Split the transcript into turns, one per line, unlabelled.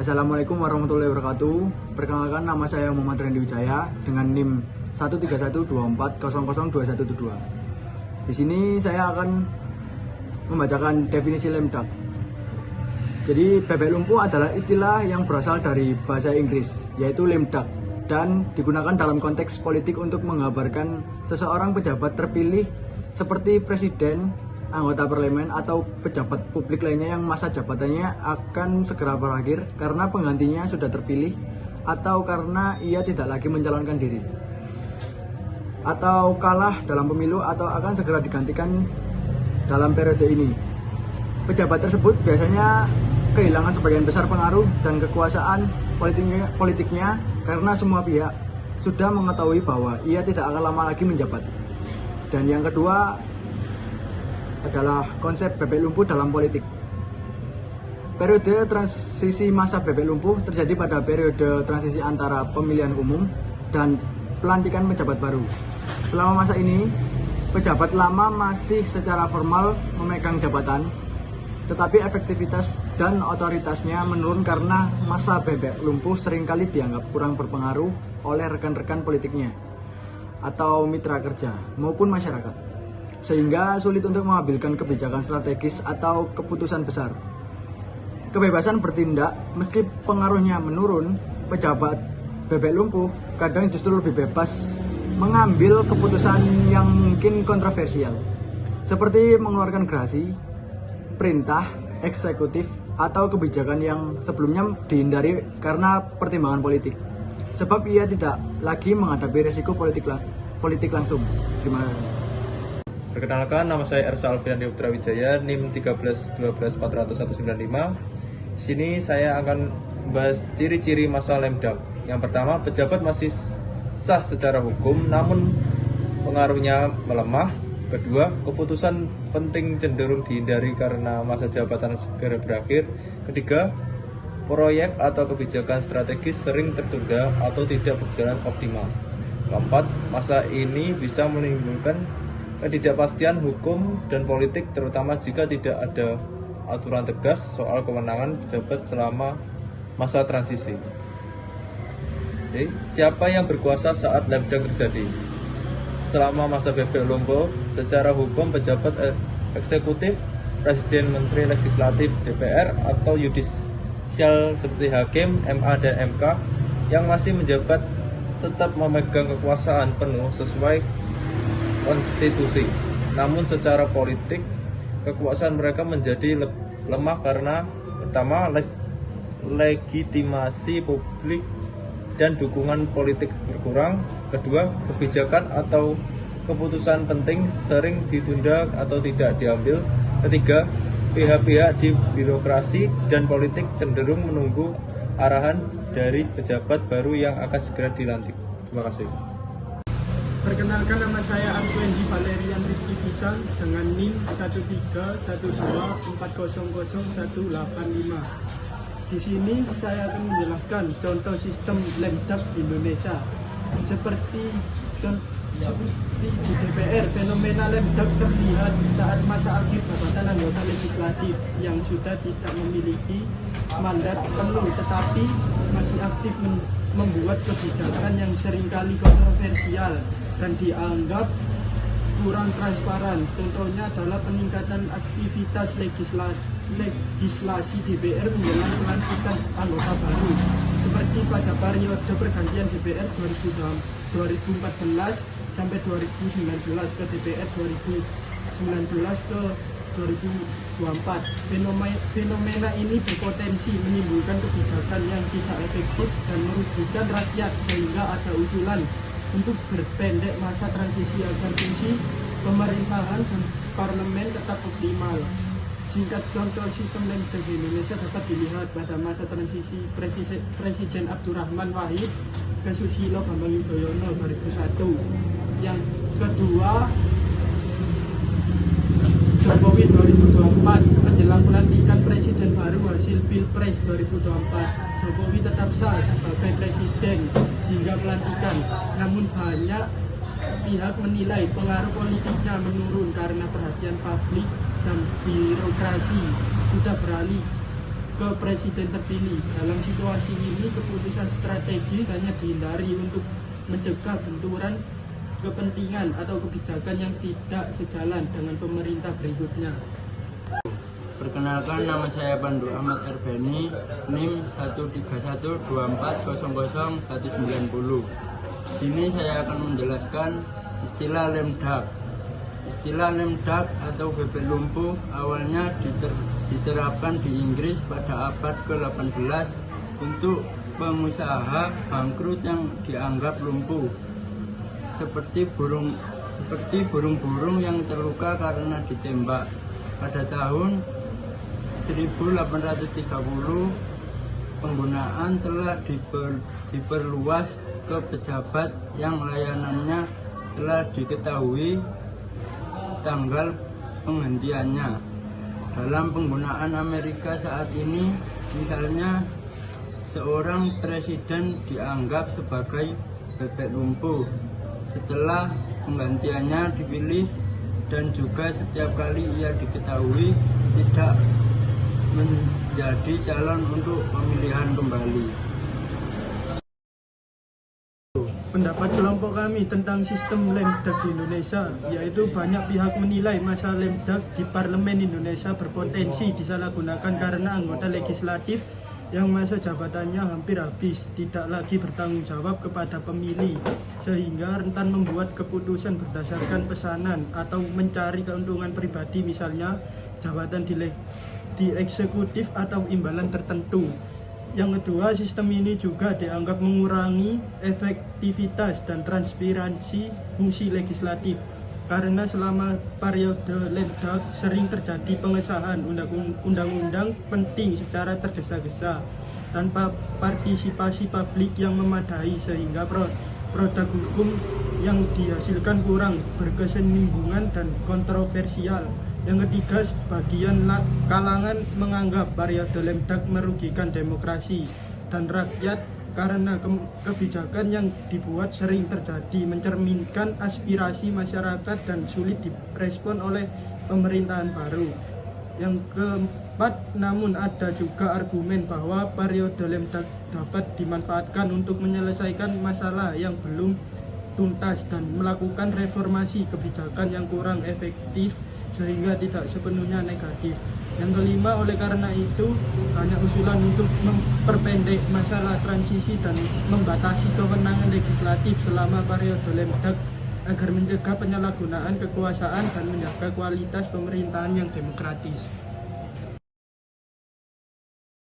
Assalamualaikum warahmatullahi wabarakatuh. Perkenalkan, nama saya Muhammad Randy Wijaya dengan NIM 13124002172. Di sini saya akan membacakan definisi lemdak. Jadi bebek lumpuh adalah istilah yang berasal dari bahasa Inggris, yaitu lemdak, dan digunakan dalam konteks politik untuk menggambarkan seseorang pejabat terpilih seperti presiden, anggota parlemen, atau pejabat publik lainnya yang masa jabatannya akan segera berakhir karena penggantinya sudah terpilih atau karena ia tidak lagi mencalonkan diri atau kalah dalam pemilu atau akan segera digantikan dalam periode ini. Pejabat tersebut biasanya kehilangan sebagian besar pengaruh dan kekuasaan politiknya karena semua pihak sudah mengetahui bahwa ia tidak akan lama lagi menjabat. Dan yang kedua adalah konsep bebek lumpuh dalam politik. Periode transisi masa bebek lumpuh terjadi pada periode transisi antara pemilihan umum dan pelantikan pejabat baru. Selama masa ini, pejabat lama masih secara formal memegang jabatan, tetapi efektivitas dan otoritasnya menurun karena masa bebek lumpuh seringkali dianggap kurang berpengaruh oleh rekan-rekan politiknya atau mitra kerja maupun masyarakat, sehingga sulit untuk mengambilkan kebijakan strategis atau keputusan besar. Kebebasan bertindak meski pengaruhnya menurun, pejabat bebek lumpuh kadang justru lebih bebas mengambil keputusan yang mungkin kontroversial, seperti mengeluarkan gerasi, perintah, eksekutif, atau kebijakan yang sebelumnya dihindari karena pertimbangan politik, sebab ia tidak lagi menghadapi risiko politik langsung. Terima kasih.
Perkenalkan, nama saya Ersa Alfiandi Putra Wijaya, NIM 13124002195. Di sini saya akan membahas ciri-ciri masa lemdak. Yang pertama, pejabat masih sah secara hukum, namun pengaruhnya melemah. Kedua, keputusan penting cenderung dihindari karena masa jabatan segera berakhir. Ketiga, proyek atau kebijakan strategis sering tertunda atau tidak berjalan optimal. Keempat, masa ini bisa menimbulkan ketidakpastian hukum dan politik, terutama jika tidak ada aturan tegas soal kewenangan pejabat selama masa transisi. Jadi, siapa yang berkuasa saat lemdak terjadi? Selama masa bebek lumpuh, secara hukum pejabat eksekutif, presiden, menteri, legislatif, DPR, atau yudisial seperti hakim, MA, dan MK yang masih menjabat tetap memegang kekuasaan penuh sesuai konstitusi. Namun secara politik, kekuasaan mereka menjadi lemah karena pertama, legitimasi publik dan dukungan politik berkurang. Kedua, kebijakan atau keputusan penting sering ditunda atau tidak diambil. Ketiga, pihak-pihak di birokrasi dan politik cenderung menunggu arahan dari pejabat baru yang akan segera dilantik. Terima kasih.
Perkenalkan, nama saya Arswendi Valerian Rizky Kisang dengan NIM 13124000185. Di sini saya akan menjelaskan contoh sistem lemdak di Indonesia. Seperti di DPR, fenomena lemdak terlihat saat masa akhir jabatan anggota legislatif yang sudah tidak memiliki mandat penuh tetapi masih aktif membuat kebijakan yang seringkali kontroversial dan dianggap kurang transparan. Contohnya adalah peningkatan aktivitas legislasi DPR menjelang pelantikan anggota baru, seperti pada periode pergantian DPR 2014 sampai 2019 ke DPR 2019 ke 2024. Fenomena ini berpotensi menimbulkan kebijakan yang tidak efektif dan merugikan rakyat, sehingga ada usulan untuk berpendek masa transisi agar fungsi pemerintahan dan parlemen tetap optimal. Singkat contoh sistem lemdak di Indonesia dapat dilihat pada masa transisi Presiden Abdurrahman Wahid ke Susilo Bambang Yudhoyono 2001. Yang kedua, Jokowi 2024 menjelang pelantikan presiden baru hasil Pilpres 2024. Jokowi tetap sah sebagai presiden hingga pelantikan, namun banyak pihak menilai pengaruh politiknya menurun karena perhatian publik dan birokrasi sudah beralih ke presiden terpilih. Dalam situasi ini, keputusan strategis hanya dihindari untuk mencegah benturan kepentingan atau kebijakan yang tidak sejalan dengan pemerintah berikutnya.
Perkenalkan, nama saya Pandu Ahmad Erbeni, NIM 13124000190. Di sini saya akan menjelaskan istilah Lemdak. Istilah Lemdak atau bebek lumpuh awalnya diterapkan di Inggris pada abad ke-18 untuk pengusaha bangkrut yang dianggap lumpuh, seperti burung-burung yang terluka karena ditembak. Pada tahun 1830 penggunaan telah diperluas ke pejabat yang layanannya telah diketahui tanggal penghentiannya. Dalam penggunaan Amerika saat ini, misalnya seorang presiden dianggap sebagai bebek lumpuh setelah penggantiannya dipilih, dan juga setiap kali ia diketahui tidak menjadi calon untuk pemilihan kembali.
Pendapat kelompok kami tentang sistem Lemdak di Indonesia, yaitu banyak pihak menilai masa Lemdak di Parlemen Indonesia berpotensi disalahgunakan karena anggota legislatif yang masa jabatannya hampir habis tidak lagi bertanggung jawab kepada pemilih, sehingga rentan membuat keputusan berdasarkan pesanan atau mencari keuntungan pribadi, misalnya jabatan di eksekutif atau imbalan tertentu. Yang kedua, sistem ini juga dianggap mengurangi efektivitas dan transparansi fungsi legislatif, karena selama periode Lemdak sering terjadi pengesahan undang-undang penting secara tergesa-gesa tanpa partisipasi publik yang memadai, sehingga produk hukum yang dihasilkan kurang berkesinambungan dan kontroversial. Yang ketiga, sebagian kalangan menganggap periode Lemdak merugikan demokrasi dan rakyat karena kebijakan yang dibuat sering terjadi mencerminkan aspirasi masyarakat dan sulit direspon oleh pemerintahan baru. Yang keempat, namun ada juga argumen bahwa periode Lemdak dapat dimanfaatkan untuk menyelesaikan masalah yang belum tuntas dan melakukan reformasi kebijakan yang kurang efektif, sehingga tidak sepenuhnya negatif. Yang kelima, oleh karena itu banyak usulan untuk memperpendek masalah transisi dan membatasi kewenangan legislatif selama periode Lemdak agar mencegah penyalahgunaan kekuasaan dan menjaga kualitas pemerintahan yang demokratis.